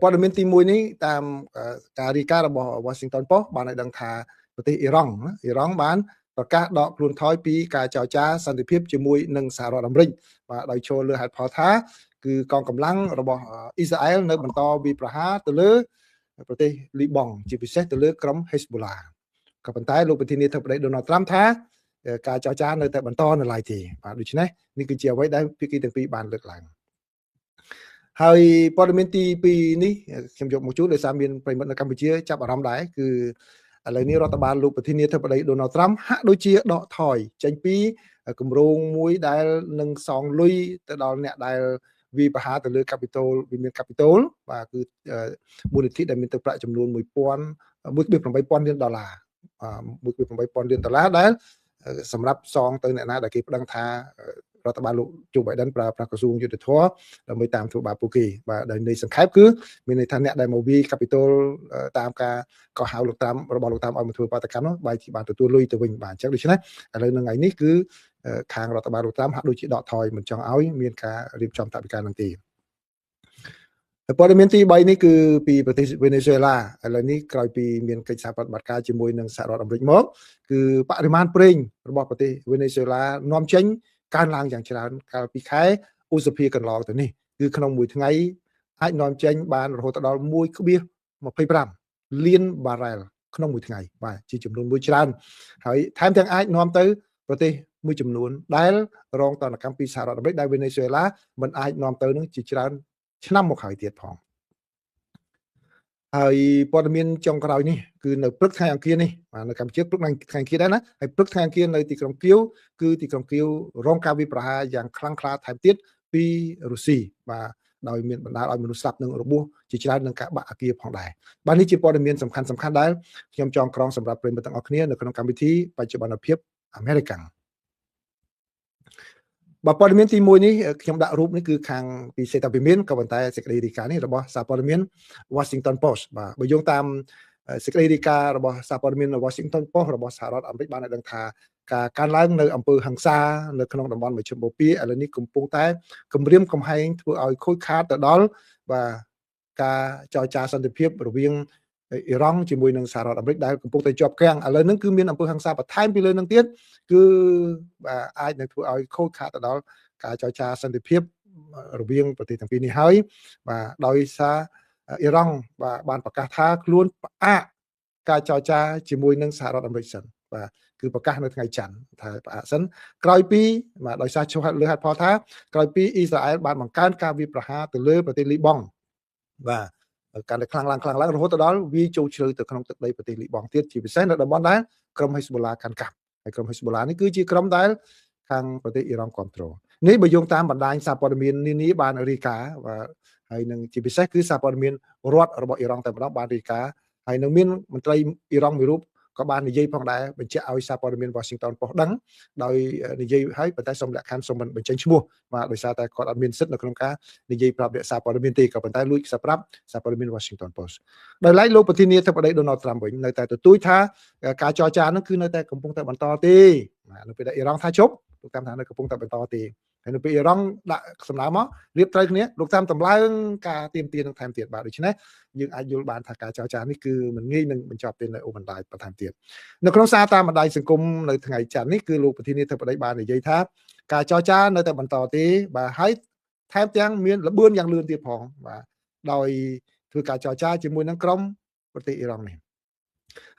ព័ត៌មានទី1នេះតាមការរាយការណ៍របស់ Washington Post បានឲ្យដឹងថាប្រទេសអ៊ីរ៉ង់បានប្រកាសដកខ្លួនថយពីការចរចាសន្តិភាពជាមួយនឹងសហរដ្ឋអាមេរិកបាទដោយចូលលើហេតុផលថាគឺកងកម្លាំងរបស់អ៊ីស្រាអែលនៅបន្តវាយប្រហារទៅលើប្រទេសលីបង់ជាពិសេសទៅលើក្រុម Hezbollah ក៏ប៉ុន្តែលោកប្រធានាធិបតី Donald Trump ថាការចរចានៅតែបន្តនៅឡើយទេបាទដូច្នេះនេះគឺជាអ្វីដែលភាគីទាំងពីរបានលើកឡើងហើយព័ត៌មានទី2នេះខ្ញុំយកមកជូនដោយសារមានប្រិយមិត្តនៅកម្ពុជាចាប់អារម្មណ៍ដែរគឺឥឡូវនេះរដ្ឋបាលលោកប្រធានាធិបតី Donald Trump ហាក់ដូចជាដកថយចេញពីគម្រោងមួយដែលនឹងសងលុយទៅដល់អ្នកដែលវាប្រហារទៅលើ Capitol វាមាន Capitol បាទគឺមូលនិធិដែលមានទឹកប្រាក់ចំនួន1.8 លានដុល្លារ1.8 លានដុល្លារដែលសម្រាប់សងទៅអ្នកណាដែលគេប្តឹងថារដ្ឋបាលលោកជូបៃដិនប្រើប្រាស់ក្រសួងយុទ្ធភ័ពដើម្បីតាមធ្វើបាបពួកគេបាទដោយនៃសង្ខេបគឺមានន័យថាអ្នកដែលមកវាយ Capitol តាមការកោះហៅលោកតាមរបស់លោកតាមឲ្យមកធ្វើបាតកម្មនោះបែរជាបានទទួលលុយទៅវិញបាទអញ្ចឹងដូច្នេះឥឡូវនឹងថ្ងៃនេះគឺខាងរដ្ឋបាលលោកតាមហាក់ដូចជាដកថយមិនចង់ឲ្យមានការរៀបចំថវិកានឹងទេព័ត៌មានទី3នេះគឺពីប្រទេសវេណេស៊ុយអេឡាឥឡូវនេះក្រោយពីមានកិច្ចសហប្រតិបត្តិការជាមួយនឹងសហរដ្ឋអាមេរិកមកគឺបរិមាណប្រេងរបស់ប្រទេសវេណេស៊ុយអេឡានាំចេញកើនឡើងយ៉ាងច្រើនកាលពីខែឧសភាកន្លងទៅនេះគឺក្នុងមួយថ្ងៃអាចនាំចេញបានរហូតដល់ 1.25 លានបារ៉ែលក្នុងមួយថ្ងៃបាទជាចំនួនមួយច្រើនហើយថែមទាំងអាចនាំទៅប្រទេសមួយចំនួនដែលរងទណ្ឌកម្មពីសហរដ្ឋអាមេរិកដែលវេណេស៊ុយអេឡាមិនអាចនាំទៅនឹងជាច្រើនឆ្នាំមកហើយទៀតផងហើយព័ត៌មានចុងក្រោយនេះគឺនៅព្រឹកថ្ងៃអង្គារនេះបាទនៅកម្ពុជាព្រឹកថ្ងៃអង្គារដែរណាហើយព្រឹកថ្ងៃអង្គារនៅទីក្រុងគៀវគឺទីក្រុងគៀវរងការវាយប្រហារយ៉ាងខ្លាំងក្លាថែមទៀតពីរុស្ស៊ីបាទដោយមានបណ្ដាលឲ្យមនុស្សស្លាប់និងរបួសជាច្រើននឹងការបាក់អគារផងដែរបាទនេះជាព័ត៌មានសំខាន់ដែលខ្ញុំចងក្រងសម្រាប់ប្រិយមិត្តទាំងអស់គ្នានៅក្នុងកម្មវិធីបច្ចុប្បន្នភាពអាមេរិកបាទព័ត៌មានទី1នេះខ្ញុំដាក់រូបនេះគឺខាងពីសេតាវិមានក៏ប៉ុន្តែសេចក្តីរាយការណ៍នេះរបស់សារព័ត៌មាន Washington Post បាទបើយោងតាមសេចក្តីរាយការណ៍របស់សារព័ត៌មាន Washington Post របស់សហរដ្ឋអាមេរិកបានឲ្យដឹងថាការកើនឡើងនៅអំពើហិង្សានៅក្នុងតំបន់មជ្ឈមបូព៌ាឥឡូវនេះកំពុងតែគំរាមកំហែងធ្វើឲ្យខូចខាតទៅដល់បាទការចរចាសន្តិភាពរវាងអ៊ីរ៉ង់ជាមួយនឹងសហរដ្ឋអាមេរិកដែលកំពុងតែជាប់គាំងឥឡូវហ្នឹងគឺមានអំពើហិង្សាបន្ថែមពីលើនឹងទៀតគឺអាចនឹងធ្វើឲ្យខូចខាតទៅដល់ការចរចាសន្តិភាពរវាងប្រទេសទាំងពីរនេះហើយបាទដោយសារអ៊ីរ៉ង់បាទបានប្រកាសថាខ្លួនផ្អាកការចរចាជាមួយនឹងសហរដ្ឋអាមេរិកសិនបាទគឺប្រកាសនៅថ្ងៃច័ន្ទថាផ្អាកសិនក្រោយពីបាទដោយសារលើហេតុផលថាក្រោយពីអ៊ីស្រាអែលបានបង្កើនការវាយប្រហារទៅលើប្រទេសលីបង់បាទកាន់តែខ្លាំងឡើងរហូតទៅដល់វាចូលជ្រៅទៅក្នុងទឹកដីប្រទេសលីបង់ទៀតជាពិសេសនៅតំបន់ដែលក្រុម Hezbollah កាន់កាប់ហើយក្រុម Hezbollah នេះគឺជាក្រុមដែលខាងប្រទេសអ៊ីរ៉ង់គ្រប់គ្រងនេះបើយោងតាមបណ្ដាញសារព័ត៌មាននានាបានរាយការណ៍បាទហើយនឹងជាពិសេសគឺសារព័ត៌មានរដ្ឋរបស់អ៊ីរ៉ង់តែម្ដងបានរាយការណ៍ហើយនឹងមានមន្ត្រីអ៊ីរ៉ង់មួយរូបក៏បាននិយាយផងដែរបញ្ជាក់ឲ្យសារព័ត៌មាន Washington Post ដឹងដោយនិយាយឲ្យប៉ុន្តែសូមលក្ខខណ្ឌសូមមិនបញ្ចេញឈ្មោះបាទដោយសារតែគាត់អត់មានសិទ្ធិនៅក្នុងការនិយាយប្រាប់អ្នកសារព័ត៌មានទេក៏ប៉ុន្តែលួចសារប្រាប់សារព័ត៌មាន Washington Post ដោយឡែកលោកប្រធានាធិបតី Donald Trump វិញនៅតែទទូចថាការចរចានឹងគឺនៅតែកំពុងតែបន្តទេបាទនៅពេលដែលអ៊ីរ៉ង់ថាជប់លោកតាមថានៅកំពុងតែបន្តទេហើយនៅពេលអ៊ីរ៉ង់ដាក់សំណើមករៀបត្រូវគ្នាលោកតាមតម្លើងការទៀមទានឹងថែមទៀតបាទដូច្នេះយើងអាចយល់បានថាការចរចានេះគឺមិនងាយនឹងបញ្ចប់ទេនៅអូបន្លាយបន្ថែមទៀតនៅក្នុងសារតាមបណ្ដាញសង្គមនៅថ្ងៃច័ន្ទនេះគឺលោកប្រធានាធិបតីបាននិយាយថាការចរចានៅតែបន្តទេបាទហើយថែមទាំងមានល្បឿនយ៉ាងលឿនទៀតផងបាទដោយធ្វើការចរចាជាមួយនឹងក្រុមប្រទេសអ៊ីរ៉ង់នេះ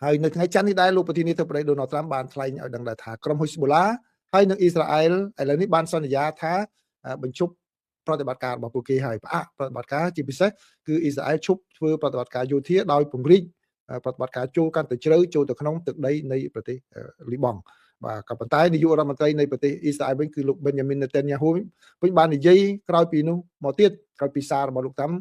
ហើយនៅថ្ងៃច័ន្ទនេះដែរលោកប្រធានាធិបតី Donald Trump បានថ្លែងឲ្យដឹងដែរថាក្រុម Hezbollah ហើយនឹងអ៊ីស្រាអែលឥឡូវនេះបានសន្យាថាបញ្ឈប់ប្រតិបត្តិការរបស់ពួកគេហើយផ្អាកប្រតិបត្តិការជាពិសេសគឺអ៊ីស្រាអែលឈប់ធ្វើប្រតិបត្តិការយោធាដោយពង្រីកប្រតិបត្តិការចូលកាន់តែជ្រៅចូលទៅក្នុងទឹកដីនៃប្រទេសលីបង់បាទក៏ប៉ុន្តែនាយករដ្ឋមន្ត្រីនៃប្រទេសអ៊ីស្រាអែលវិញគឺលោក Benjamin Netanyahu វិញបាននិយាយក្រោយពីនោះមកទៀតក្រោយពីសាររបស់លោកតាម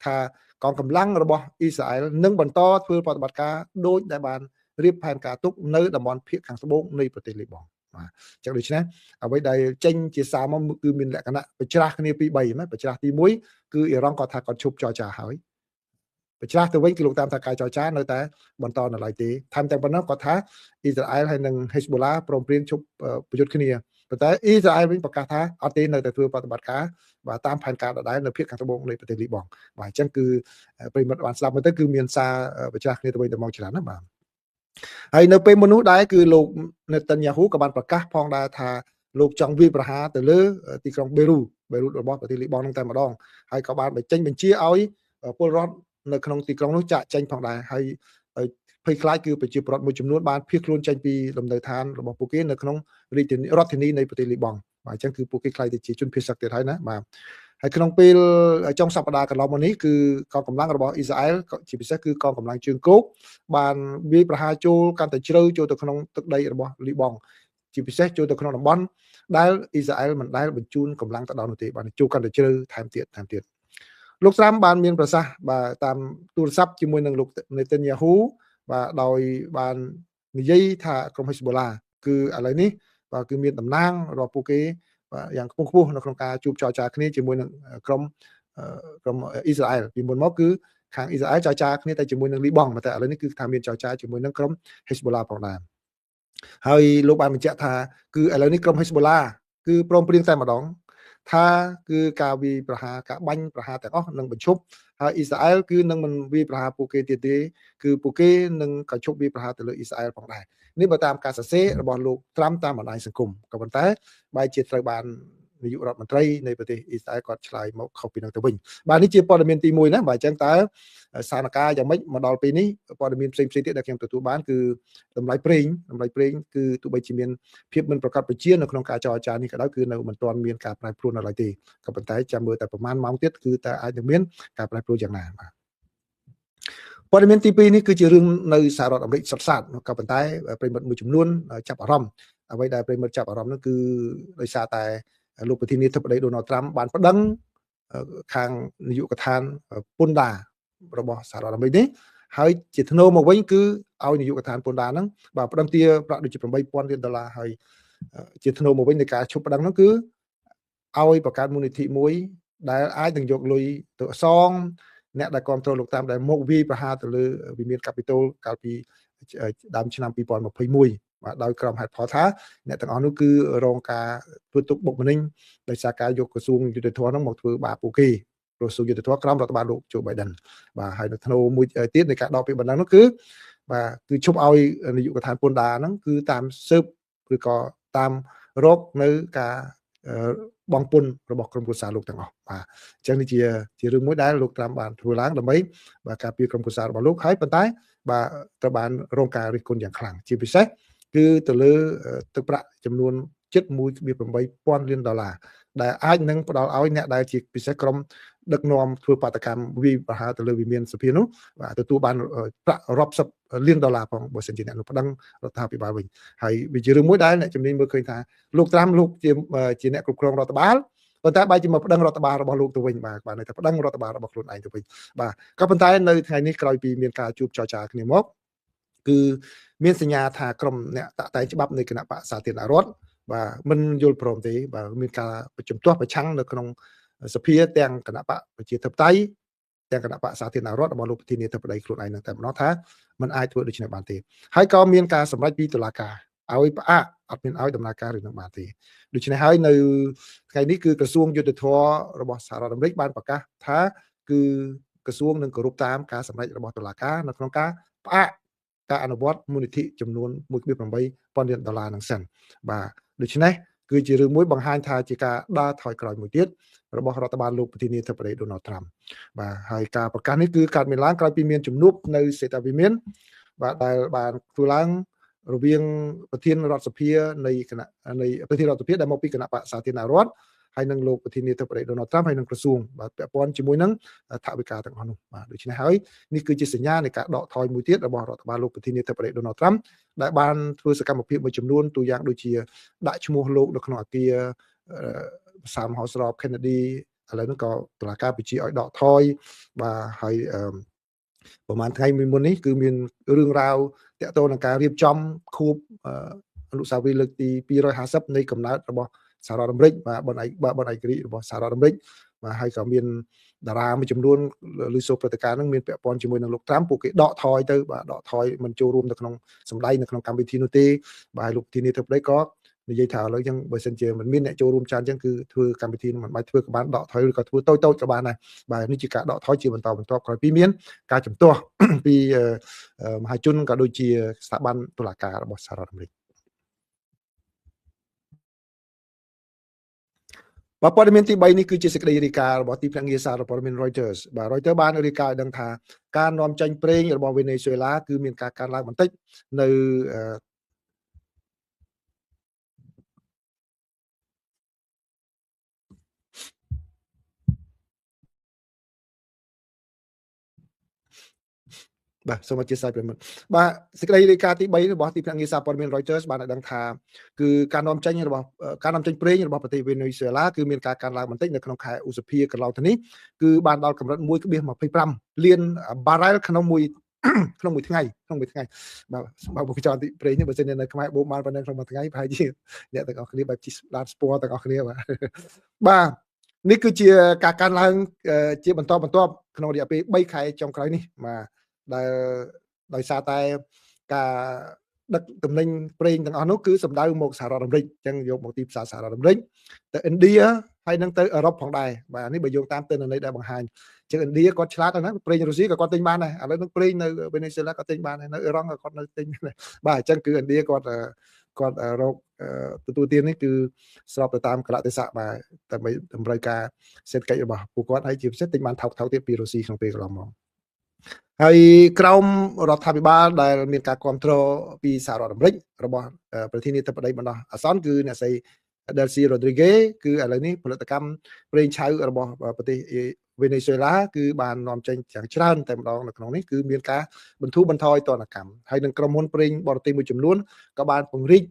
ថាកងកម្លាំងរបស់អ៊ីស្រាអែលនឹងបន្តធ្វើប្រតិបត្តិការដោយដែលបានរៀបផែនការទុកនៅតំបន់ភាគខាងត្បូងនៃប្រទេសលីបង់បាទចឹងដូច្នេះអ្វីដែលចេញជាសារមកគឺមានលក្ខណៈប្រច្រាស់គ្នាពី3ណាប្រច្រាស់ទី1គឺអ៊ីរ៉ង់គាត់ថាគាត់ឈប់ចរចាហើយប្រច្រាស់ទៅវិញគឺលោកតាមថាការចរចានៅតែបន្តនៅឡើយទេថែមទាំងប៉ុណ្ណោះគាត់ថាអ៊ីស្រាអែលហើយនិង Hezbollah ព្រមព្រៀងឈប់ប្រយុទ្ធគ្នា ប៉ុន្តែអ៊ីស្រាអែលវិញប្រកាសថាអត់ទេនៅតែធ្វើប្រតិបត្តិការបាទតាមផែនការដដែលនៅភាគខាងត្បូងនៃប្រទេសលីបង់បាទអញ្ចឹងគឺប្រិមត្តបានស្ដាប់មើលទៅគឺមានសារប្រឆាំងគ្នាទៅវិញទៅមកច្រើនណាស់បាទហើយនៅពេលមុននោះដែរគឺលោកនេតាញយ៉ាហ៊ូក៏បានប្រកាសផងដែរថាលោកចង់វាយប្រហារទៅលើទីក្រុងបេរូរបស់ប្រទេសលីបង់នឹងតែម្ដងហើយក៏បានបញ្ចេញបញ្ជាឲ្យពលរដ្ឋនៅក្នុងទីក្រុងនោះចាក់ចេញផងដែរហើយភ័យខ្លាចគឺប្រជាពលរដ្ឋមួយចំនួនបានភៀសខ្លួនចេញពីលំនៅឋានរបស់ពួកគេនៅក្នុងរដ្ឋធានីនៃប្រទេសលីបង់បាទអញ្ចឹងគឺពួកគេខ្លាចទៅជាជនភៀសសឹកទៀតហើយណាបាទហើយក្នុងពេលចុងសប្តាហ៍កន្លងមកនេះគឺកងកម្លាំងរបស់អ៊ីស្រាអែលជាពិសេសគឺកងកម្លាំងជើងគោកបានវាយប្រហារចូលកាន់តែជ្រៅចូលទៅក្នុងទឹកដីរបស់លីបង់ជាពិសេសចូលទៅក្នុងតំបន់ដែលអ៊ីស្រាអែលមិនដែលបញ្ជូនកម្លាំងទៅដល់នោះទេបានចូលកាន់តែជ្រៅថែមទៀតលោកត្រាំបានមានប្រសាសន៍បាទតាមទូរស័ព្ទជាមួយនឹងលោកនេតាញយ៉ាហ៊ូបាទដោយបាននិយាយថាក្រុមហ៊ីស្បូឡាគឺឥឡូវនេះបាទគឺមានតំណាងរបស់ពួកគេបាទយ៉ាងខ្ពស់នៅក្នុងការជួបចរចាគ្នាជាមួយនឹងក្រុមអ៊ីស្រាអែលពីមុនមកគឺខាងអ៊ីស្រាអែលចរចាគ្នាតែជាមួយនឹងលីបង់តែឥឡូវនេះគឺថាមានចរចាជាមួយនឹងក្រុមហ៊ីស្បូឡាផងដែរហើយលោកបានបញ្ជាក់ថាគឺឥឡូវនេះក្រុមហ៊ីស្បូឡាគឺព្រមព្រៀងតែម្ដងថាគឺការវាយប្រហារការបាញ់ប្រហារទាំងអស់នឹងបញ្ឈប់ហើយអ៊ីស្រាអែលគឺនឹងមិនវាយប្រហារពួកគេទៀតទេគឺពួកគេនឹងក៏ឈប់វាយប្រហារទៅលើអ៊ីស្រាអែលផងដែរនេះបើតាមការសរសេររបស់លោកត្រាំតាមបណ្ដាញសង្គមក៏ប៉ុន្តែបែរជាត្រូវបាននាយករដ្ឋមន្ត្រីនៃប្រទេសអ៊ីស្រាអែលគាត់ឆ្លើយមកខុសពីនឹងទៅវិញបាទនេះជាព័ត៌មានទី1ណាបាទអញ្ចឹងតើស្ថានភាពយ៉ាងម៉េចមកដល់ពេលនេះព័ត៌មានផ្សេងៗទៀតដែលខ្ញុំទទួលបានគឺតម្លៃប្រេងគឺទោះបីជាមានភាពមិនប្រកបប្រជានៅក្នុងការចរចានេះក៏ដោយគឺនៅមិនទាន់មានការប្រែប្រួលនៅឡើយទេក៏ប៉ុន្តែចាំមើលតែប្រហែលម៉ោងទៀតគឺតើអាចនឹងមានការប្រែប្រួលយ៉ាងណាបាទព័ត៌មានទី2នេះគឺជារឿងនៅសហរដ្ឋអាមេរិកសុទ្ធសាធក៏ប៉ុន្តែប្រិមិត្តមួយចំនួនចាប់អារម្មណ៍អ្វីដែលប្រិមិត្តចាប់អារម្មណ៍នោះគឺដោយសារតែលោកប្រធានាធិបតីដូណាល់ត្រាំបានប្តឹងខាងនាយកដ្ឋានពន្ធដាររបស់សហរដ្ឋអាមេរិកនេះហើយជាធ្នូមកវិញគឺឲ្យនាយកដ្ឋានពន្ធដារហ្នឹងបាទប្តឹងទារប្រាក់ដូចជា$8,000លានហើយជាធ្នូមកវិញនៃការឈប់ប្តឹងហ្នឹងគឺឲ្យបង្កើតមូលនិធិមួយដែលអាចនឹងយកលុយទៅសងអ្នកដែលគ្រប់គ្រងលោកតាមដែលមកវាយប្រហារទៅលើវិមានកាពីតូលកាលពីដើមឆ្នាំ2021បាទដោយក្រុមហេតុផលថាអ្នកទាំងអស់នោះគឺរងការធ្វើទុកបុកម្នេញដោយសារការយកក្រសួងយុទ្ធភ័ណ្ឌហ្នឹងមកធ្វើបាបពួកគេក្រសួងយុទ្ធភ័ណ្ឌក្រោមរដ្ឋបាលលោកโจ Biden បាទហើយនៅធ្នូមួយទៀតនៃការដកពាក្យបណ្ដឹងនោះគឺបាទគឺឈប់ឲ្យនាយកដ្ឋានពន្ធដារហ្នឹងគឺតាមស៊ើបឬក៏តាមរកនៅការបងពុនរបស់ក្រុមគ្រួសារលោកទាំងអស់បាទអញ្ចឹងនេះជារឿងមួយដែលលោកត្រាំបានធ្វើឡើងដើម្បីបាទការពារក្រុមគ្រួសាររបស់លោកហើយប៉ុន្តែបាទត្រូវបានរងការរិះគន់យ៉ាងខ្លាំងជាពិសេសគឺទៅលើទឹកប្រាក់ចំនួនជិត$1.8 លានដែលអាចនឹងផ្ដល់ឲ្យអ្នកដែលជាពិសេសក្រុមដឹកនាំធ្វើបាតកម្មវិប្រហារទៅលើវិមានសភានោះបាទទទួលបានប្រាក់រាប់សិបលាន$ផងបើសិនជាអ្នកនោះប្តឹងរដ្ឋាភិបាលវិញហើយវាជារឿងមួយដែលអ្នកជំនាញមើលឃើញថាលោកត្រាំលោកជាអ្នកគ្រប់គ្រងរដ្ឋបាលប៉ុន្តែបែរជាមកប្តឹងរដ្ឋបាលរបស់លោកទៅវិញបាទនៅតែប្តឹងរដ្ឋបាលរបស់ខ្លួនឯងទៅវិញបាទក៏ប៉ុន្តែនៅថ្ងៃនេះក្រោយពីមានការជួបចរចាគ្នាមកគឺមានសញ្ញាថាក្រុមអ្នកតាក់តែងច្បាប់នៃគណៈបកសាធារណរដ្ឋបាទមិនយល់ព្រមទេបាទមានការជំទាស់ប្រឆាំងនៅក្នុងសភាទាំងគណៈបកប្រជាធិបតេយ្យទាំងគណៈបកសាធារណរដ្ឋរបស់លោកប្រធានាធិបតីខ្លួនឯងនឹងតែម្ដងថាมันអាចធ្វើដូច្នេះបានទេហើយក៏មានការសម្រេចពីតុលាការឲ្យផ្អាកអត់មានឲ្យដំណើរការរឿងនឹងបានទេដូច្នេះហើយនៅថ្ងៃនេះគឺក្រសួងយុទ្ធភ័ណ្ឌរបស់សហរដ្ឋអាមេរិកបានប្រកាសថាគឺក្រសួងនឹងគោរពតាមការសម្រេចរបស់តុលាការនៅក្នុងការផ្អាកការអនុវត្តមូលនិធិចំនួន$1.8 លាននឹងសិនបាទដូច្នេះគឺជារឿងមួយបង្ហាញថាជាការដើរថយក្រោយមួយទៀតរបស់រដ្ឋបាលលោកប្រធានាធិបតីដូណាល់ត្រាំបាទហើយការប្រកាសនេះគឺកើតមានឡើងក្រោយពីមានជំនួបនៅសេតាវិមានបាទដែលបានធ្វើឡើងរវាងប្រធានរដ្ឋសភានៃប្រធានរដ្ឋសភាដែលមកពីគណៈបកសាធារណរដ្ឋហើយនឹងលោកប្រធានាធិបតីដូណាល់ត្រាំហើយនឹងក្រសួងបាទពាក់ព័ន្ធជាមួយនឹងថវិកាទាំងអស់នោះបាទដូច្នេះហើយនេះគឺជាសញ្ញានៃការដកថយមួយទៀតរបស់រដ្ឋបាលលោកប្រធានាធិបតីដូណាល់ត្រាំដែលបានធ្វើសកម្មភាពមួយចំនួនទូយ៉ាងដូចជាដាក់ឈ្មោះលោកនៅក្នុងអគារសាមហោស្រព Kennedy ឥឡូវនេះក៏តុលាការបញ្ជាឲ្យដកថយបាទហើយប្រហែលថ្ងៃមុននេះគឺមានរឿងរ៉ាវតាក់ទងនឹងការរៀបចំខួបអនុស្សាវរីយ៍លើកទី250នៃកំណើតរបស់សហរដ្ឋអាមេរិកបាទបនឯករាជ្យរបស់សហរដ្ឋអាមេរិកបាទហើយក៏មានតារាមួយចំនួនឬសូព្រឹត្តិការណ៍នឹងមានពាក់ព័ន្ធជាមួយនឹងលោកត្រាំពួកគេដកថយទៅបាទដកថយមិនចូលរួមនៅក្នុងសម្ដែងនៅក្នុងកម្មវិធីនោះទេបាទលោកប្រធានាធិបតីក៏ និយាយថាឥឡូវចឹងបើសិនជាមិនមានអ្នកចូលរួមច្រើនចឹងគឺធ្វើកម្មវិធីនឹងមិនបាច់ធ្វើក៏បានដកថយឬក៏ធ្វើតូចក៏បានដែរបាទនេះជាការដកថយជាបន្តបន្ទាប់ក្រោយពីមានការជំទាស់ពីមហាជនក៏ដូចជាស្ថាប័នតុលាការរបស់សហរដ្ឋអាមេរិកបាទព័ត៌មានទី3នេះគឺជាសេចក្តីរាយការណ៍របស់ទីភ្នាក់ងារសារព័ត៌មាន Reuters បាទ Reuters បានរាយការណ៍ឲ្យដឹងថាការនាំចេញប្រេងរបស់វេណេស៊ុយឡាគឺមានការកើនឡើងបន្តិចនៅបាទសូមអធិស្ឋានប្រិមត្តបាទសេចក្តីរាយការណ៍ទី3របស់ទីភ្នាក់ងារសារព័ត៌មាន Reuters បានឲ្យដឹងថាគឺការនាំចេញប្រេងរបស់ប្រទេសវេណេស៊ុយឡាគឺមានការកើនឡើងបន្តិចនៅក្នុងខែឧសភាកន្លងទៅនេះគឺបានដល់កម្រិត 1.25 លានបារ៉ែលក្នុងមួយថ្ងៃបាទមកចង់ទីប្រេងនេះបើសិននៅខ្មែរបូមបានប៉ុណ្ណឹងក្នុងមួយថ្ងៃប្រហែលជាអ្នកទាំងអស់គ្នាបែបជិះឡានស្ពណ៌ទាំងអស់គ្នាបាទនេះគឺជាការកើនឡើងជាបន្តបន្ទាប់ក្នុងរយៈពេល3ខែចុងក្រោយនេះបាទដែលដោយសារតែការដឹកទំនិញប្រេងទាំងអស់នោះគឺសម្ដៅមកសហរដ្ឋអាមេរិកអញ្ចឹងយកមកទីផ្សារសហរដ្ឋអាមេរិកទៅឥណ្ឌាហើយនឹងទៅអឺរ៉ុបផងដែរបាទនេះបើយោងតាមទិន្នន័យដែលបង្ហាញអញ្ចឹងឥណ្ឌាគាត់ឆ្លាតណាស់ប្រេងរុស្ស៊ីក៏គាត់ទិញបានដែរឥឡូវនឹងប្រេងនៅវេណេស៊ុយឡាក៏ទិញបានដែរនៅអ៊ីរ៉ង់ក៏គាត់នៅទិញបាទអញ្ចឹងគឺឥណ្ឌាគាត់រកទទួលទាននេះគឺស្របទៅតាមកលៈទេសៈបាទដើម្បីតម្រូវការសេដ្ឋកិច្ចរបស់ពួកគាត់ហើយជាពិសេសទិញបានថោកទៀតពីរុស្ស៊ីក្នុងពេលកន្លងមកហើយក្រោមរដ្ឋាភិបាលដែលមានការគ្រប់គ្រងពីសហរដ្ឋអាមេរិករបស់ប្រធានាធិបតីបណ្ដោះអាសន្នគឺអ្នកស្រី Delcy Rodriguez គឺឥឡូវនេះផលិតកម្មប្រេងឆៅរបស់ប្រទេសវេណេស៊ុយឡាគឺបាននាំចេញយ៉ាងច្រើនតែម្ដងនៅក្នុងនេះគឺមានការបន្ធូរបន្ថយទណ្ឌកម្មហើយនឹងក្រុមហ៊ុនប្រេងបរទេសមួយចំនួនក៏បានពង្រីក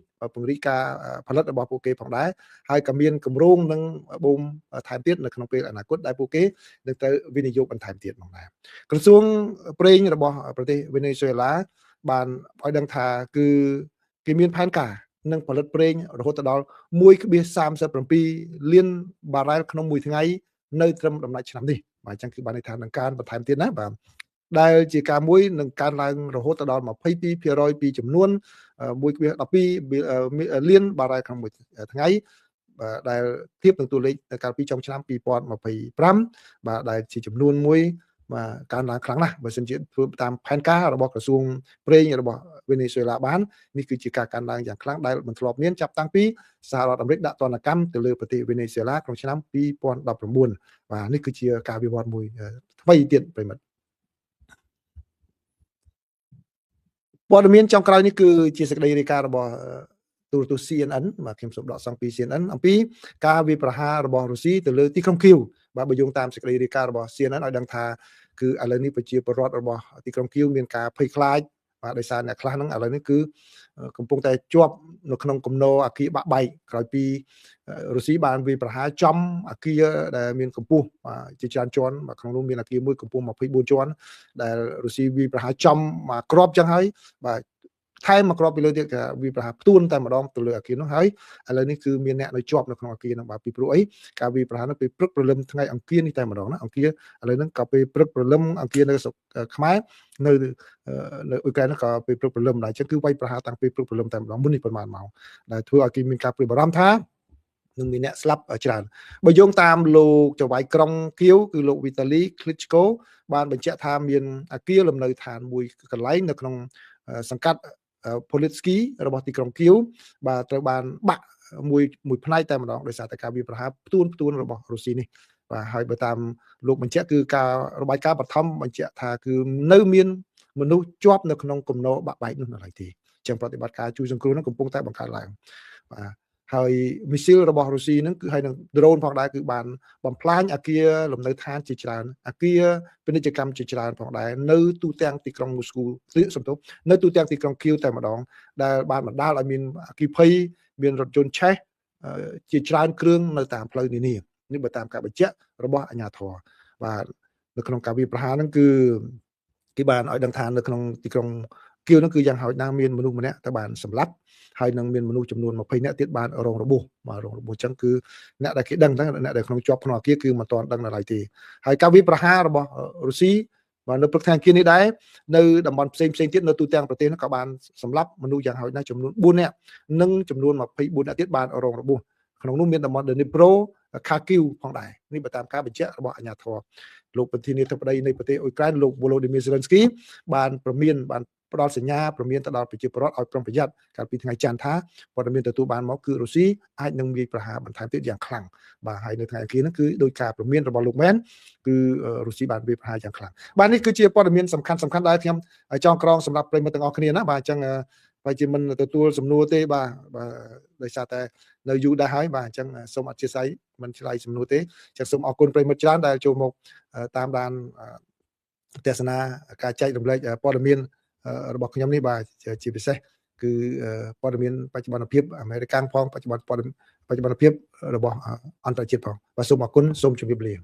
ការផលិតរបស់ពួកគេផងដែរហើយក៏មានគម្រោងនឹងបូមថែមទៀតនៅក្នុងពេលអនាគតដែលពួកគេនឹងទៅវិនិយោគបន្ថែមទៀតផងដែរក្រសួងប្រេងរបស់ប្រទេសវេណេស៊ុយឡាបានឲ្យដឹងថាគឺគេមានផែនការនឹងផលិតប្រេងរហូតដល់ 1.37 លានបារ៉ែលក្នុងមួយថ្ងៃនៅត្រឹមដំណាច់ឆ្នាំនេះបាទអញ្ចឹងគឺបានន័យថានឹងកើនបន្ថែមទៀតណាបាទដែលជាការមួយនឹងកើនឡើងរហូតដល់ 22% ពីចំនួន 1.12 លានបារ៉ែលក្នុងមួយថ្ងៃបាទដែលធៀបនឹងតួលេខកាលពីចុងឆ្នាំ2025បាទដែលជាចំនួនមួយបាទកើនឡើងខ្លាំងណាស់បើសិនជាធ្វើតាមផែនការរបស់ក្រសួងប្រេងរបស់វេណេស៊ុយឡាបាននេះគឺជាការកើនឡើងយ៉ាងខ្លាំងដែលមិនធ្លាប់មានចាប់តាំងពីសហរដ្ឋអាមេរិកដាក់ទណ្ឌកម្មទៅលើប្រទេសវេណេស៊ុយឡាក្នុងឆ្នាំ2019បាទនេះគឺជាការវិវត្តមួយថ្មីទៀតប្រិមិត្តព័ត៌មានចុងក្រោយនេះគឺជាសេចក្តីរាយការណ៍របស់ទូរទស្សន៍ CNN បាទខ្ញុំសូមដកសង្កពី CNN អំពីការវាយប្រហាររបស់រុស្ស៊ីទៅលើទីក្រុងគីវបាទបើយោងតាមសេចក្តីរាយការណ៍របស់ CNN ឲ្យដឹងថាគឺឥឡូវនេះប្រជាពលរដ្ឋរបស់ទីក្រុងគីវមានការភ័យខ្លាចបាទដោយសារអ្នកខ្លះហ្នឹងឥឡូវនេះគឺកំពុងតែជាប់នៅក្នុងគំនរអគារបាក់បែកក្រោយពីរុស្ស៊ីបានវាយប្រហារចំអគារដែលមានកម្ពស់ជាច្រើនជាន់បាទក្នុងនោះមានអគារមួយកម្ពស់24ជាន់ដែលរុស្ស៊ីវាយប្រហារចំមកគ្រាប់ចឹងហើយបាទថែមមកគ្រាប់ពីលើទៀតក៏វាប្រហារផ្ទួនតែម្ដងទៅលើអគារនោះហើយឥឡូវនេះគឺមានអ្នកនៅជាប់នៅក្នុងអគារនោះបាទពីព្រោះអីការវាយប្រហារនោះពេលព្រឹកព្រលឹមថ្ងៃអង្គារនេះតែម្ដងណាអង្គារឥឡូវហ្នឹងក៏ពេលព្រឹកព្រលឹមអង្គារនៅស្រុកខ្មែរនៅអ៊ុយក្រែននោះក៏ពេលព្រឹកព្រលឹមដែរអញ្ចឹងគឺវាយប្រហារតាំងពីព្រឹកព្រលឹមតែម្ដងមុននេះប្រហែលម៉ោងដែលធ្វើឲ្យគេមានការព្រួយបារម្ភថានឹងមានអ្នកស្លាប់ច្រើនបើយោងតាមលោកចៅហ្វាយក្រុងគៀវគឺលោកវីតាលីក្លីឆ្កូបានបញ្ជាក់ថាមានអគារលំនៅឋានមួយកន្លែងនៅក្នុងសង្កាត់Politsky របស់ទីក្រុងគៀវបាទត្រូវបានបាក់មួយផ្នែកតែម្ដងដោយសារតែការវាយប្រហារផ្ទួនរបស់រុស្ស៊ីនេះបាទហើយបើតាមលោកបញ្ជាក់គឺការរបាយការណ៍បឋមបញ្ជាក់ថាគឺនៅមានមនុស្សជាប់នៅក្នុងគំនរបាក់បែកនោះនៅឡើយទេអញ្ចឹងប្រតិបត្តិការជួយសង្គ្រោះនោះកំពុងតែបង្កើតឡើងបាទហើយមីស៊ីលរបស់រុស្ស៊ីហ្នឹងគឺហើយនឹង drone ផងដែរគឺបានបំផ្លាញអគារលំនៅឋានជាច្រើនអគារពាណិជ្ជកម្មជាច្រើនផងដែរនៅទូទាំងទីក្រុងមូស្គូនៅទូទាំងទីក្រុងគៀវតែម្ដងដែលបានបណ្ដាលឲ្យមានអគ្គិភ័យមានរថយន្តឆេះជាច្រើនគ្រឿងនៅតាមផ្លូវនានានេះបើតាមការបញ្ជាក់របស់អាជ្ញាធរបាទនៅក្នុងការវាយប្រហារហ្នឹងគឺគេបានឲ្យដឹងថានៅក្នុងទីក្រុងគៀវហ្នឹងគឺយ៉ាងហោចណាស់មានមនុស្សម្នាក់ទៅបានសម្លាប់ហើយនឹងមានមនុស្សចំនួន20នាក់ទៀតបានរងរបួសបាទរងរបួសអញ្ចឹងគឺអ្នកដែលគេដឹងហ្នឹងអ្នកដែលក្នុងជាប់ក្នុងអគារគឺមិនទាន់ដឹងនៅឡើយទេហើយការវាយប្រហាររបស់រុស្ស៊ី បាទនៅព្រឹកថ្ងៃអង្គារនេះដែរនៅតំបន់ផ្សេងទៀតនៅទូទាំងប្រទេសក៏បានសម្លាប់មនុស្សយ៉ាងហោចណាស់ចំនួន4នាក់និងចំនួន24នាក់ទៀតបានរងរបួសក្នុងនោះមានតំបន់ Dnipro Kharkiv ផងដែរនេះបើតាមការបញ្ជាក់របស់អាជ្ញាធរលោកប្រធានាធិបតីនៃប្រទេសអ៊ុយក្រែនលោក Volodymyr Zelensky បានផ្ដល់សញ្ញាព្រមានទៅដល់ប្រជាពលរដ្ឋឲ្យប្រុងប្រយ័ត្នកាលពីថ្ងៃច័ន្ទថាព័ត៌មានទទួលបានមកគឺរុស្ស៊ីអាចនឹងវាយប្រហារបន្ថែមទៀតយ៉ាងខ្លាំងបាទហើយនៅថ្ងៃអង្គារនេះគឺដោយការព្រមានរបស់លោកមែនគឺរុស្ស៊ីបានវាយប្រហារយ៉ាងខ្លាំងបាទនេះគឺជាព័ត៌មានសំខាន់ដែលខ្ញុំចងក្រងសម្រាប់ប្រិយមិត្តទាំងអស់គ្នាណាបាទអញ្ចឹងបើជាមិនទទួលសំណួរទេបាទដោយសារតែនៅយូរដែរហើយបាទអញ្ចឹងសូមអធិស្ឋានមិនឆ្លើយសំណួរទេអញ្ចឹងសូមអរគុណប្រិយមិត្តច្រើនដែលចូលមកតាមដានទស្សនាការចែករំលែកព័ត៌មានរបស់ខ្ញុំនេះបាទជាពិសេសគឺព័ត៌មានបច្ចុប្បន្នភាពអាមេរិកផងបច្ចុប្បន្នភាពរបស់អន្តរជាតិផងបាទសូមអរគុណសូមជម្រាបលា